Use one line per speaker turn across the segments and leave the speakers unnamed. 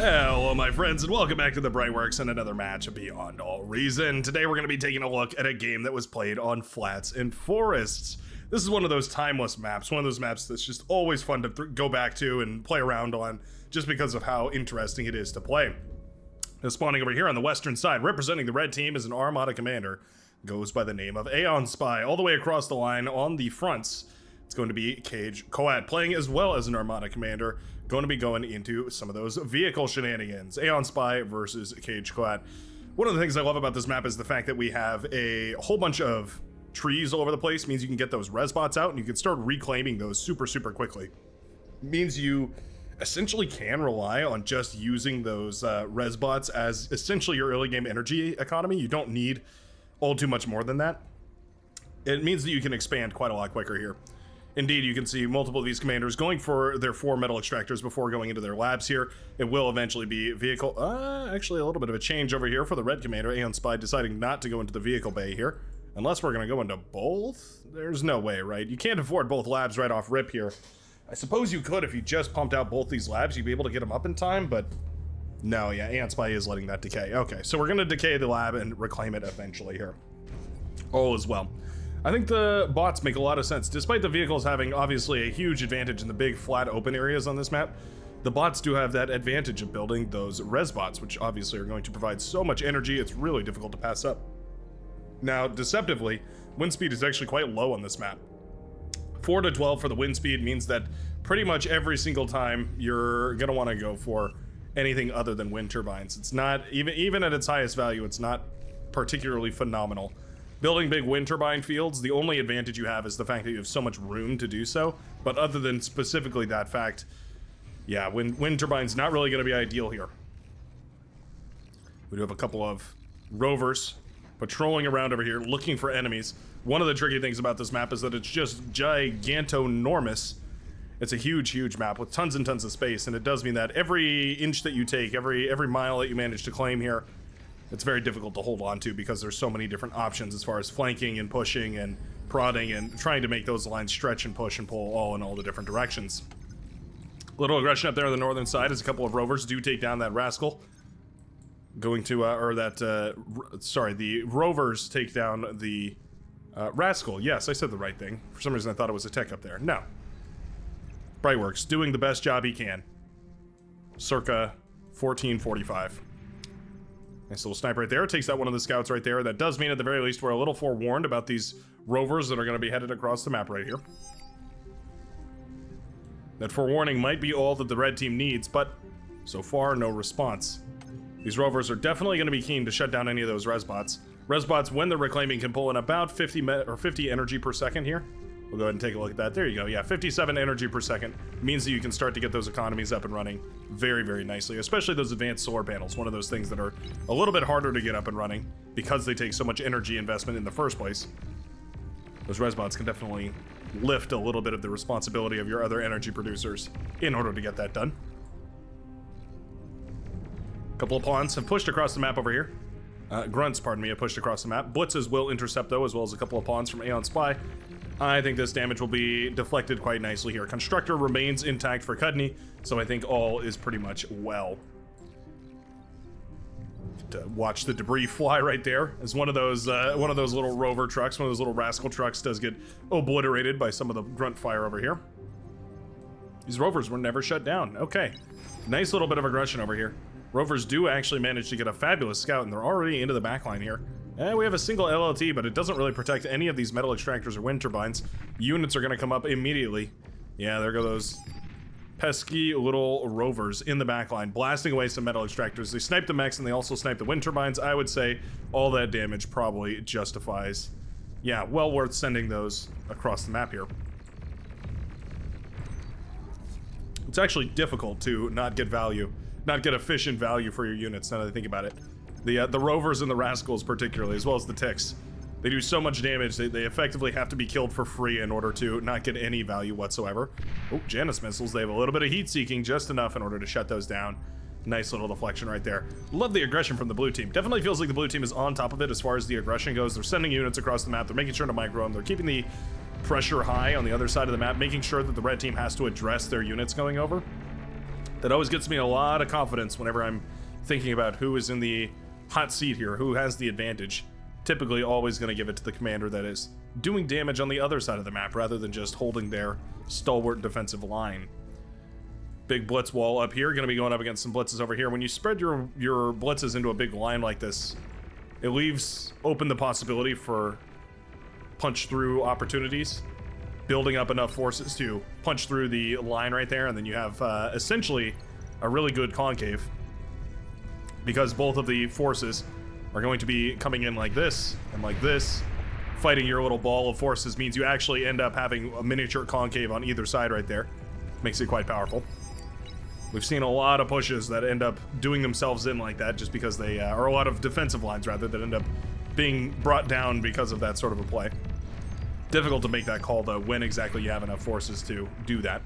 Hello my friends and welcome back to the Brightworks and another match of Beyond All Reason. Today we're going to be taking a look at a game that was played on flats and forests. This is one of those timeless maps, one of those maps that's just always fun to go back to and play around on just because of how interesting it is to play. Now, spawning over here on the western side, representing the red team is an Armada commander, goes by the name of Aeon Spy. All the way across the line on the fronts, it's going to be Cage Coat, playing as well as an Armada commander, going to be going into some of those vehicle shenanigans. Aeon Spy versus Cage Coat. One of the things I love about this map is the fact that we have a whole bunch of trees all over the place. It means you can get those rezz bots out and you can start reclaiming those super quickly. It means you essentially can rely on just using those rezz bots as essentially your early game energy economy. You don't need all too much more than that. It means that you can expand quite a lot quicker here. Indeed, you can see multiple of these commanders going for their 4 metal extractors before going into their labs here. It will eventually be vehicle... actually a little bit of a change over here for the red commander. Aeon Spy deciding not to go into the vehicle bay here. Unless we're going to go into both? There's no way, right? You can't afford both labs right off rip here. I suppose you could if you just pumped out both these labs. You'd be able to get them up in time, but... No, yeah, Aeon Spy is letting that decay. Okay, so we're going to decay the lab and reclaim it eventually here. All is well. I think the bots make a lot of sense. Despite the vehicles having obviously a huge advantage in the big flat open areas on this map, the bots do have that advantage of building those rezz bots, which obviously are going to provide so much energy, it's really difficult to pass up. Now, deceptively, wind speed is actually quite low on this map. 4 to 12 for the wind speed means that pretty much every single time you're gonna want to go for anything other than wind turbines. It's not, even at its highest value, it's not particularly phenomenal. Building big wind turbine fields, the only advantage you have is the fact that you have so much room to do so. But other than specifically that fact, yeah, wind turbine's not really going to be ideal here. We do have a couple of rovers patrolling around over here looking for enemies. One of the tricky things about this map is that it's just gigantonormous. It's a huge map with tons and tons of space, and it does mean that every inch that you take, every mile that you manage to claim here, it's very difficult to hold on to because there's so many different options as far as flanking and pushing and prodding and trying to make those lines stretch and push and pull all in all the different directions. Little aggression up there on the northern side as a couple of rovers do take down that rascal. Going to, the rovers take down the rascal. Yes, I said the right thing. For some reason I thought it was a tech up there. No. Brightworks doing the best job he can. Circa 1445. Nice little sniper right there. Takes out one of the scouts right there. That does mean at the very least we're a little forewarned about these rovers that are going to be headed across the map right here. That forewarning might be all that the red team needs, but so far no response. These rovers are definitely going to be keen to shut down any of those rezz bots. Rezz bots, when they're reclaiming, can pull in about 50 energy per second here. We'll go ahead and take a look at that. There you go. Yeah, 57 energy per second means that you can start to get those economies up and running very nicely, especially those advanced solar panels, one of those things that are a little bit harder to get up and running because they take so much energy investment in the first place. Those rezz bots can definitely lift a little bit of the responsibility of your other energy producers in order to get that done. A couple of pawns have pushed across the map over here. Grunts, pardon me, have pushed across the map. Blitzes will intercept though, as well as a couple of pawns from Aeon Spy. I think this damage will be deflected quite nicely here. Constructor remains intact for Cudney, so I think all is pretty much well. To watch the debris fly right there as one of those little rover trucks, one of those little rascal trucks does get obliterated by some of the grunt fire over here. These rovers were never shut down. Okay, nice little bit of aggression over here. Rovers do actually manage to get a fabulous scout, and they're already into the backline here. We have a single LLT, but it doesn't really protect any of these metal extractors or wind turbines. Units are going to come up immediately. Yeah, there go those pesky little rovers in the backline, blasting away some metal extractors. They snipe the mechs, and they also snipe the wind turbines. I would say all that damage probably justifies, yeah, well worth sending those across the map here. It's actually difficult to not get efficient value for your units, now that I think about it. The rovers and the rascals particularly, as well as the ticks. They do so much damage, they effectively have to be killed for free in order to not get any value whatsoever. Oh, Janus missiles, they have a little bit of heat seeking, just enough in order to shut those down. Nice little deflection right there. Love the aggression from the blue team. Definitely feels like the blue team is on top of it as far as the aggression goes. They're sending units across the map, they're making sure to micro them, they're keeping the pressure high on the other side of the map, making sure that the red team has to address their units going over. That always gets me a lot of confidence whenever I'm thinking about who is in the hot seat here, who has the advantage. Typically always going to give it to the commander that is doing damage on the other side of the map rather than just holding their stalwart defensive line. Big blitz wall up here, going to be going up against some blitzes over here. When you spread your blitzes into a big line like this, it leaves open the possibility for punch through opportunities, building up enough forces to punch through the line right there, and then you have essentially a really good concave, because both of the forces are going to be coming in like this and like this. Fighting your little ball of forces means you actually end up having a miniature concave on either side right there. Makes it quite powerful. We've seen a lot of pushes that end up doing themselves in like that just because they are a lot of defensive lines rather that end up being brought down because of that sort of a play. Difficult to make that call though when exactly you have enough forces to do that.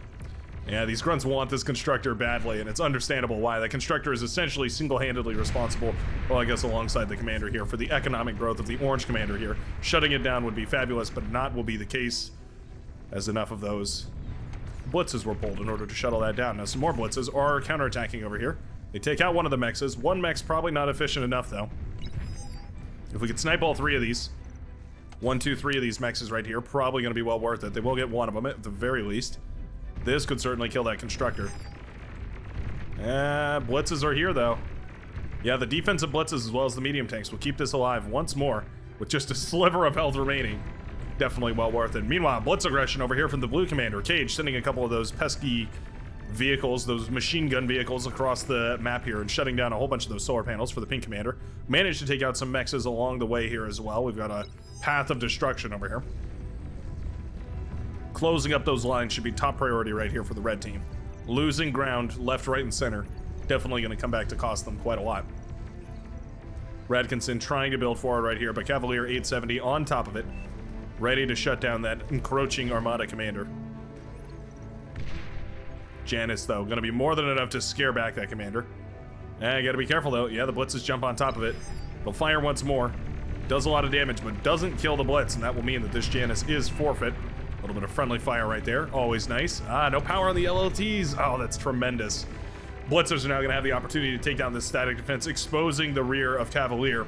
Yeah, these grunts want this constructor badly, and it's understandable why. The constructor is essentially single-handedly responsible, well, I guess alongside the commander here, for the economic growth of the orange commander here. Shutting it down would be fabulous, but not will be the case, as enough of those blitzes were pulled in order to shuttle that down. Now, some more blitzes are counterattacking over here. They take out one of the mexes. One mech's probably not efficient enough, though. If we could snipe all three of these, 1, 2, 3 of these mexes right here, probably going to be well worth it. They will get one of them, at the very least. This could certainly kill that constructor. Blitzes are here, though. Yeah, the defensive blitzes as well as the medium tanks will keep this alive once more with just a sliver of health remaining. Definitely well worth it. Meanwhile, blitz aggression over here from the blue commander. Cage sending a couple of those pesky vehicles, those machine gun vehicles across the map here and shutting down a whole bunch of those solar panels for the pink commander. Managed to take out some mexes along the way here as well. We've got a path of destruction over here. Closing up those lines should be top priority right here for the red team. Losing ground left, right, and center. Definitely going to come back to cost them quite a lot. Radkinson trying to build forward right here, but Cavalier 870 on top of it. Ready to shut down that encroaching Armada commander. Janus, though, going to be more than enough to scare back that commander. Gotta be careful, though. Yeah, the blitzes jump on top of it. They'll fire once more. Does a lot of damage, but doesn't kill the blitz, and that will mean that this Janus is forfeit. A little bit of friendly fire right there. Always nice. No power on the LLTs. Oh, that's tremendous. Blitzers are now going to have the opportunity to take down this static defense, exposing the rear of Cavalier.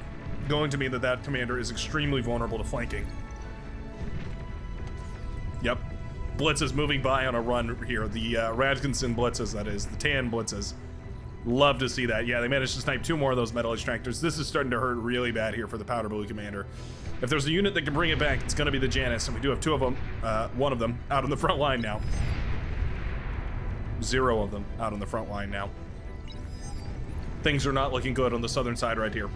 Going to mean that that commander is extremely vulnerable to flanking. Yep. Blitzes moving by on a run here. The Radkinson blitzes, that is. The tan blitzes. Love to see that. Yeah, they managed to snipe 2 more of those metal extractors. This is starting to hurt really bad here for the powder blue commander. If there's a unit that can bring it back, it's going to be the Janus, and we do have 2 of them, 1 of them, out on the front line now. 0 of them out on the front line now. Things are not looking good on the southern side right here.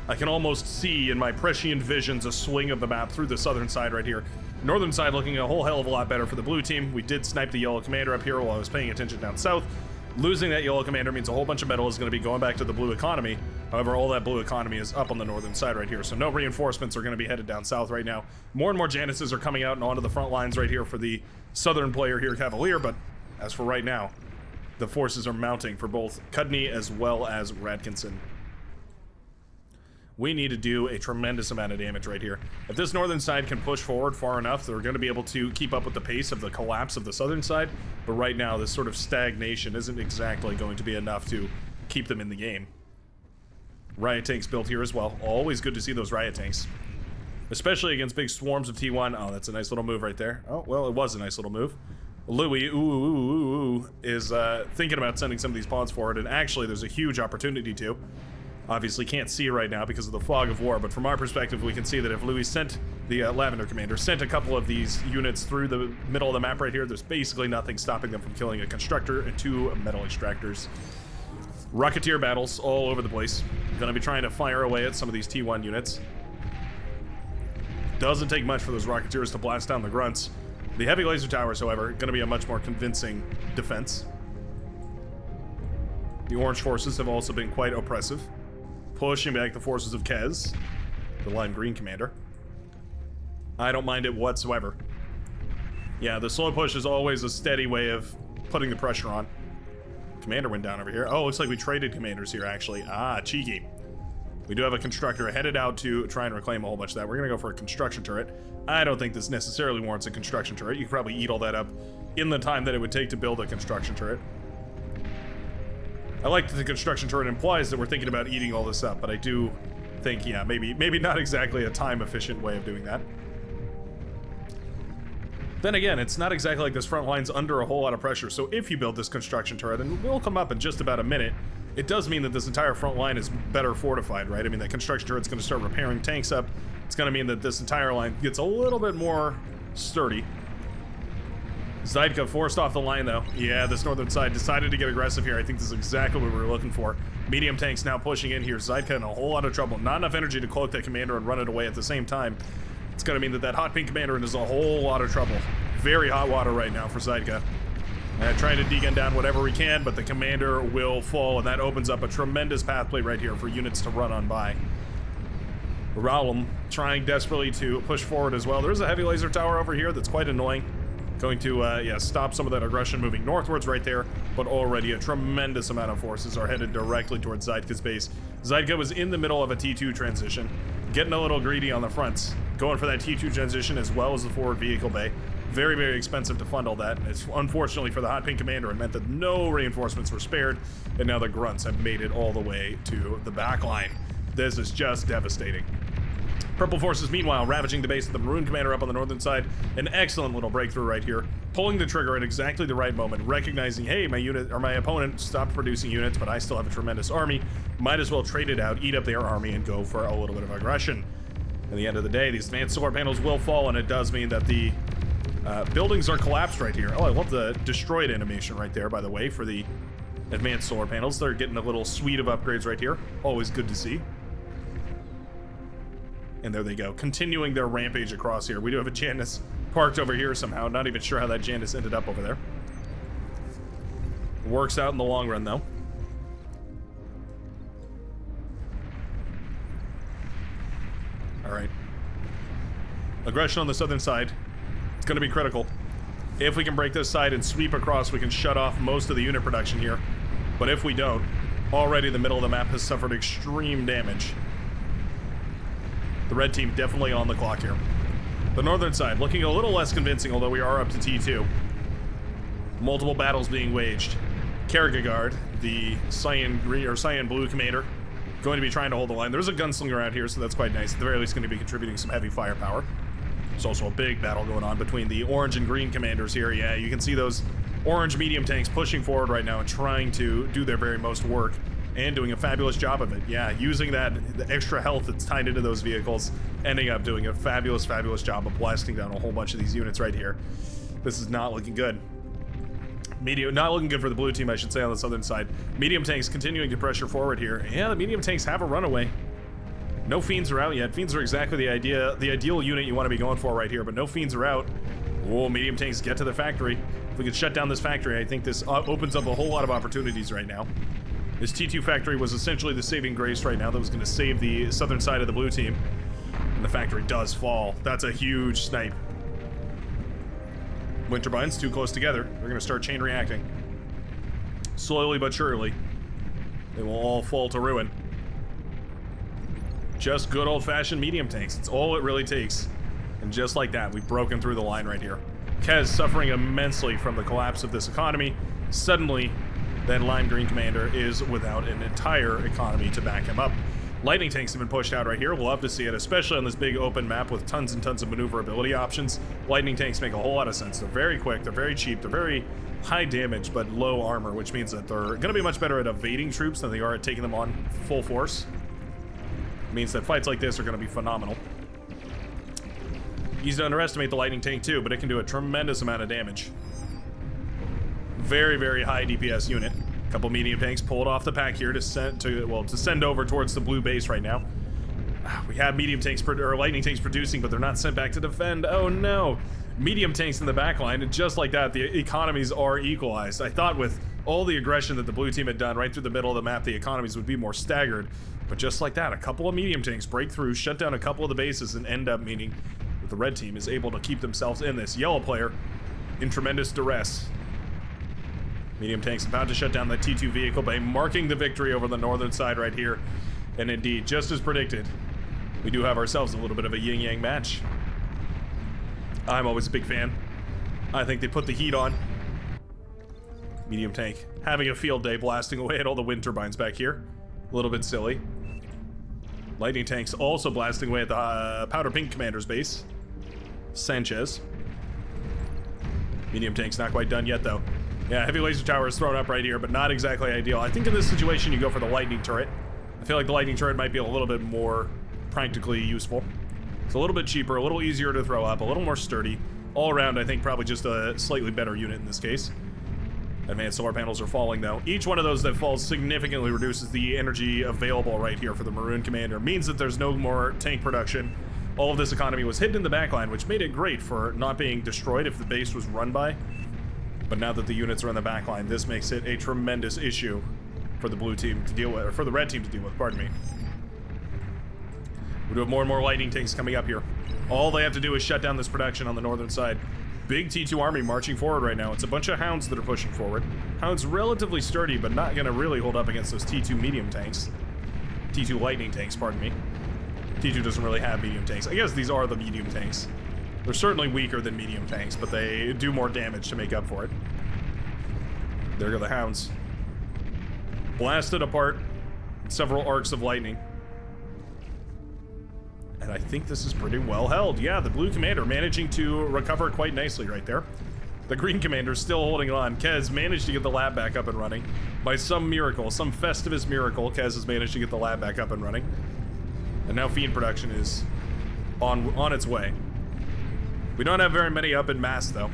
I can almost see in my prescient visions a swing of the map through the southern side right here. Northern side looking a whole hell of a lot better for the blue team. We did snipe the yellow commander up here while I was paying attention down south. Losing that yellow commander means a whole bunch of metal is going to be going back to the blue economy. However, all that blue economy is up on the northern side right here, so no reinforcements are going to be headed down south right now. More and more Januses are coming out and onto the front lines right here for the southern player here, Cavalier, but as for right now, the forces are mounting for both Cudney as well as Radkinson. We need to do a tremendous amount of damage right here. If this northern side can push forward far enough, they're going to be able to keep up with the pace of the collapse of the southern side. But right now, this sort of stagnation isn't exactly going to be enough to keep them in the game. Riot tanks built here as well. Always good to see those riot tanks. Especially against big swarms of T1. Oh, that's a nice little move right there. Oh, well, it was a nice little move. Louis, is thinking about sending some of these pods forward, and actually there's a huge opportunity to. Obviously can't see right now because of the fog of war, but from our perspective, we can see that if Louis sent the Lavender Commander, sent a couple of these units through the middle of the map right here, there's basically nothing stopping them from killing a Constructor and 2 Metal Extractors. Rocketeer battles all over the place. Gonna be trying to fire away at some of these T1 units. Doesn't take much for those Rocketeers to blast down the grunts. The heavy laser towers, however, gonna be a much more convincing defense. The orange forces have also been quite oppressive. Pushing back the forces of Kez, the lime green commander. I don't mind it whatsoever. Yeah, the slow push is always a steady way of putting the pressure on. Commander went down over here. Oh, looks like we traded commanders here, actually. Ah, cheeky. We do have a constructor headed out to try and reclaim a whole bunch of that. We're gonna go for a construction turret. I don't think this necessarily warrants a construction turret. You could probably eat all that up in the time that it would take to build a construction turret. I like that the construction turret implies that we're thinking about eating all this up, but I do think, yeah, maybe not exactly a time-efficient way of doing that. Then again, it's not exactly like this front line's under a whole lot of pressure, so if you build this construction turret, and we'll come up in just about a minute, it does mean that this entire front line is better fortified, right? I mean, that construction turret's going to start repairing tanks up. It's going to mean that this entire line gets a little bit more sturdy. Zydka forced off the line, though. Yeah, this northern side decided to get aggressive here. I think this is exactly what we were looking for. Medium tanks now pushing in here. Zydka in a whole lot of trouble. Not enough energy to cloak that commander and run it away at the same time. It's going to mean that that hot pink commander is a whole lot of trouble. Very hot water right now for Zydka. Trying to degen down whatever we can, but the commander will fall, and that opens up a tremendous pathway right here for units to run on by. Rowlem trying desperately to push forward as well. There's a heavy laser tower over here that's quite annoying. Going to, yeah, stop some of that aggression moving northwards right there, but already a tremendous amount of forces are headed directly towards Zydka's base. Zydka was in the middle of a T2 transition, getting a little greedy on the fronts, going for that T2 transition as well as the forward vehicle bay. Very, very expensive to fund all that. It's unfortunately for the hot pink commander, it meant that no reinforcements were spared, and now the grunts have made it all the way to the back line. This is just devastating. Purple forces, meanwhile, ravaging the base of the maroon commander up on the northern side. An excellent little breakthrough right here. Pulling the trigger at exactly the right moment, recognizing, hey, my unit or my opponent stopped producing units, but I still have a tremendous army. Might as well trade it out, eat up their army, and go for a little bit of aggression. At the end of the day, these advanced solar panels will fall, and it does mean that the buildings are collapsed right here. Oh, I love the destroyed animation right there, by the way, for the advanced solar panels. They're getting a little suite of upgrades right here. Always good to see. And there they go, continuing their rampage across here. We do have a Janus parked over here somehow. Not even sure how that Janus ended up over there. Works out in the long run, though. All right. Aggression on the southern side. It's going to be critical. If we can break this side and sweep across, we can shut off most of the unit production here. But if we don't, already the middle of the map has suffered extreme damage. The red team definitely on the clock here. The northern side looking a little less convincing, although we are up to T2. Multiple battles being waged. Kierkegaard, the cyan green or cyan blue commander, going to be trying to hold the line. There's a gunslinger out here, so that's quite nice. At the very least, going to be contributing some heavy firepower. There's also a big battle going on between the orange and green commanders here. Yeah, you can see those orange medium tanks pushing forward right now and trying to do their very most work. And doing a fabulous job of it. Yeah, using the extra health that's tied into those vehicles, ending up doing a fabulous, fabulous job of blasting down a whole bunch of these units right here. This is not looking good. Not looking good for the blue team, I should say, on the southern side. Medium tanks continuing to pressure forward here. Yeah, the medium tanks have a runaway. No fiends are out yet. Fiends are exactly the ideal unit you want to be going for right here, but no fiends are out. Oh, medium tanks get to the factory. If we could shut down this factory, I think this opens up a whole lot of opportunities right now. This T2 factory was essentially the saving grace right now that was going to save the southern side of the blue team. And the factory does fall. That's a huge snipe. Wind turbines too close together. They're going to start chain reacting. Slowly but surely, they will all fall to ruin. Just good old-fashioned medium tanks. It's all it really takes. And just like that, we've broken through the line right here. Kez suffering immensely from the collapse of this economy. Suddenly, that lime green commander is without an entire economy to back him up. Lightning tanks have been pushed out right here. We'll love to see it, especially on this big open map with tons and tons of maneuverability options. Lightning tanks make a whole lot of sense. They're very quick, they're very cheap, they're very high damage but low armor, which means that they're going to be much better at evading troops than they are at taking them on full force. It means that fights like this are going to be phenomenal. Easy to underestimate the lightning tank too, but it can do a tremendous amount of damage. Very, very high DPS unit. A couple medium tanks pulled off the pack here to send over towards the blue base right now. We have medium tanks or lightning tanks producing, but they're not sent back to defend. Oh no! Medium tanks in the back line, and just like that, the economies are equalized. I thought with all the aggression that the blue team had done right through the middle of the map, the economies would be more staggered. But just like that, a couple of medium tanks break through, shut down a couple of the bases, and end up meaning that the red team is able to keep themselves in this. Yellow player in tremendous duress. Medium tanks about to shut down the T2 vehicle bay, marking the victory over the northern side right here. And indeed, just as predicted, we do have ourselves a little bit of a yin-yang match. I'm always a big fan. I think they put the heat on. Medium tank having a field day, blasting away at all the wind turbines back here. A little bit silly. Lightning tanks also blasting away at the Powder Pink commander's base. Sanchez. Medium tank's not quite done yet, though. Yeah, heavy laser tower is thrown up right here, but not exactly ideal. I think in this situation you go for the lightning turret. I feel like the lightning turret might be a little bit more practically useful. It's a little bit cheaper, a little easier to throw up, a little more sturdy. All around, I think probably just a slightly better unit in this case. Advanced solar panels are falling, though. Each one of those that falls significantly reduces the energy available right here for the Maroon Commander. Means that there's no more tank production. All of this economy was hidden in the backline, which made it great for not being destroyed if the base was run by. But now that the units are in the backline, this makes it a tremendous issue for the blue team to deal with, or for the red team to deal with, pardon me. We do have more and more lightning tanks coming up here. All they have to do is shut down this production on the northern side. Big T2 army marching forward right now. It's a bunch of Hounds that are pushing forward. Hounds relatively sturdy, but not gonna really hold up against those T2 medium tanks. T2 lightning tanks, pardon me. T2 doesn't really have medium tanks. I guess these are the medium tanks. They're certainly weaker than medium tanks, but they do more damage to make up for it. There go the Hounds. Blasted apart. Several arcs of lightning. And I think this is pretty well held. Yeah, the blue commander managing to recover quite nicely right there. The green commander still holding on. Kez managed to get the lab back up and running. By some miracle, some Festivus miracle, Kez has managed to get the lab back up and running. And now Fiend production is on its way. We don't have very many up in mass, though.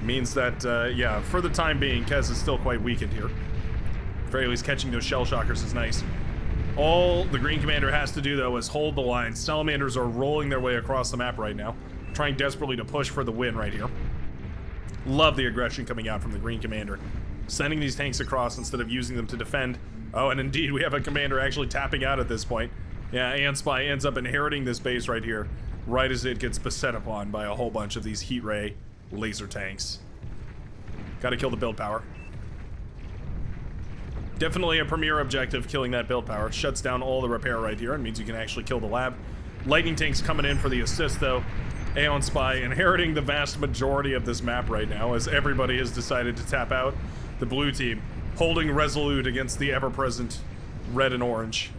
Means that, yeah, for the time being, Kez is still quite weakened here. At the very least, catching those shell shockers is nice. All the green commander has to do, though, is hold the line. Salamanders are rolling their way across the map right now, trying desperately to push for the win right here. Love the aggression coming out from the green commander. Sending these tanks across instead of using them to defend. Oh, and indeed, we have a commander actually tapping out at this point. Yeah, Ant Spy ends up inheriting this base right here, right as it gets beset upon by a whole bunch of these heat ray laser tanks. Gotta kill the build power. Definitely a premier objective, killing that build power. Shuts down all the repair right here and means you can actually kill the lab. Lightning tanks coming in for the assist, though. Aeon Spy inheriting the vast majority of this map right now as everybody has decided to tap out. The blue team holding resolute against the ever-present red and orange.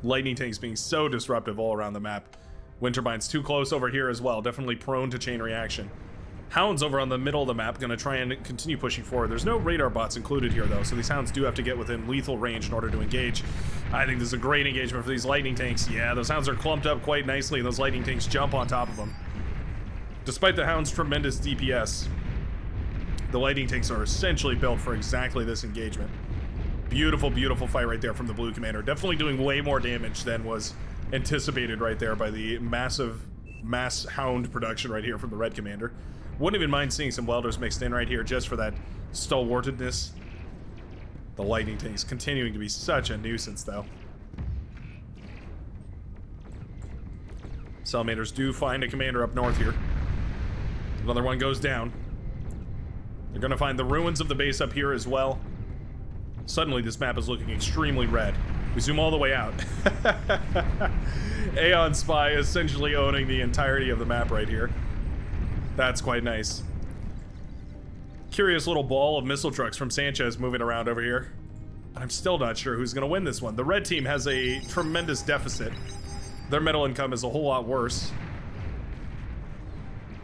Lightning tanks being so disruptive all around the map. Wind turbines too close over here as well, definitely prone to chain reaction. Hounds over on the middle of the map, gonna try and continue pushing forward. There's no radar bots included here, though, so these Hounds do have to get within lethal range in order to engage. I think this is a great engagement for these lightning tanks. Yeah, those Hounds are clumped up quite nicely, and those lightning tanks jump on top of them. Despite the Hound's tremendous DPS, the lightning tanks are essentially built for exactly this engagement. Beautiful, beautiful fight right there from the blue commander. Definitely doing way more damage than was anticipated right there by the mass Hound production right here from the red commander. Wouldn't even mind seeing some welders mixed in right here just for that stalwartedness. The lightning tanks continuing to be such a nuisance, though. Salamanders do find a commander up north here. Another one goes down. They're gonna find the ruins of the base up here as well. Suddenly this map is looking extremely red. We zoom all the way out. Aeon Spy essentially owning the entirety of the map right here. That's quite nice. Curious little ball of missile trucks from Sanchez moving around over here. I'm still not sure who's gonna win this one. The red team has a tremendous deficit. Their metal income is a whole lot worse.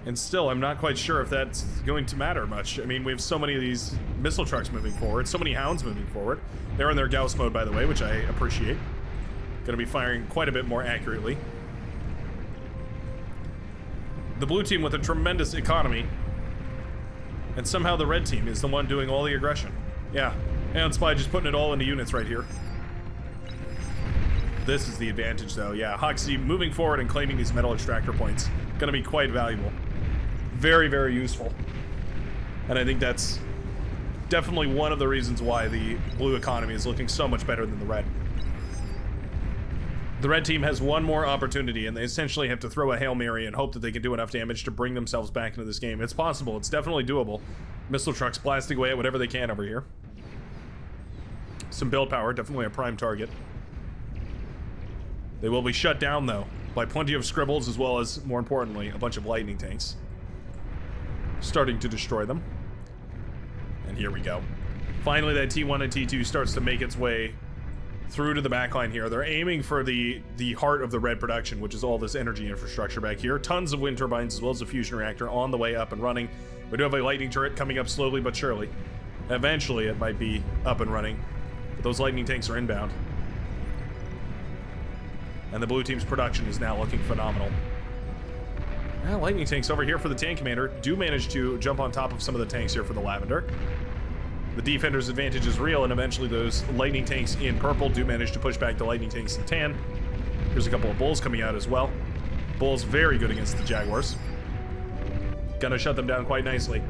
And still, I'm not quite sure if that's going to matter much. I mean, we have so many of these missile trucks moving forward, so many Hounds moving forward. They're in their Gauss mode, by the way, which I appreciate. Gonna be firing quite a bit more accurately. The blue team with a tremendous economy. And somehow the red team is the one doing all the aggression. Yeah, Aeon Spy just putting it all into units right here. This is the advantage, though. Yeah, Hoxie moving forward and claiming these metal extractor points. Gonna be quite valuable. Very, very useful. And I think that's definitely one of the reasons why the blue economy is looking so much better than the red. The red team has one more opportunity, and they essentially have to throw a Hail Mary and hope that they can do enough damage to bring themselves back into this game. It's possible. It's definitely doable. Missile trucks blasting away at whatever they can over here. Some build power, definitely a prime target. They will be shut down, though, by plenty of scribbles, as well as, more importantly, a bunch of lightning tanks. starting to destroy them. And here we go. Finally, that T1 and T2 starts to make its way through to the backline here. They're aiming for the heart of the red production, which is all this energy infrastructure back here. Tons of wind turbines as well as a fusion reactor on the way up and running. We do have a lightning turret coming up slowly but surely. Eventually, it might be up and running. But those lightning tanks are inbound. And the blue team's production is now looking phenomenal. Lightning tanks over here for the tank commander do manage to jump on top of some of the tanks here for the lavender. The defender's advantage is real, and eventually those lightning tanks in purple do manage to push back the lightning tanks in tan. There's a couple of bulls coming out as well. Bulls very good against the jaguars. Gonna shut them down quite nicely.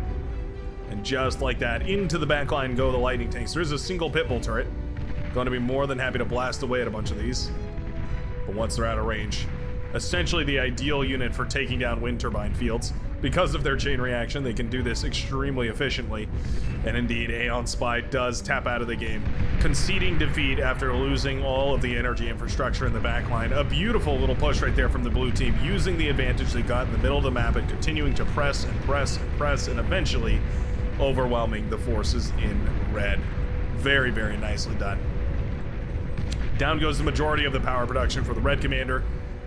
And just like that, into the back line go the lightning tanks. There's a single pit bull turret. Going to be more than happy to blast away at a bunch of these. But once they're out of range, essentially the ideal unit for taking down wind turbine fields. Because of their chain reaction, they can do this extremely efficiently. And indeed, Aeon Spy does tap out of the game, conceding defeat after losing all of the energy infrastructure in the backline. A beautiful little push right there from the blue team, using the advantage they got in the middle of the map and continuing to press and press and press, and eventually overwhelming the forces in red. Very, very nicely done. Down goes the majority of the power production for the red commander.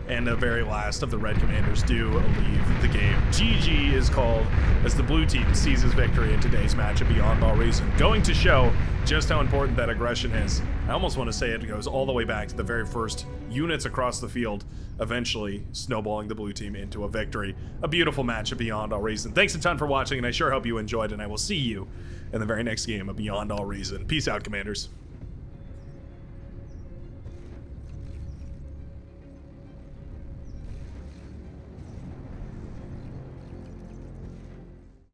And the very last of the red commanders do leave the game. GG is called as the blue team seizes victory in today's matchup beyond all reason. Going to show just how important that aggression is. I almost want to say it goes all the way back to the very first units across the field, eventually snowballing the blue team into a victory. A beautiful matchup beyond all reason. Thanks a ton for watching, and I sure hope you enjoyed, and I will see you in the very next game of Beyond All Reason. Peace out, Commanders.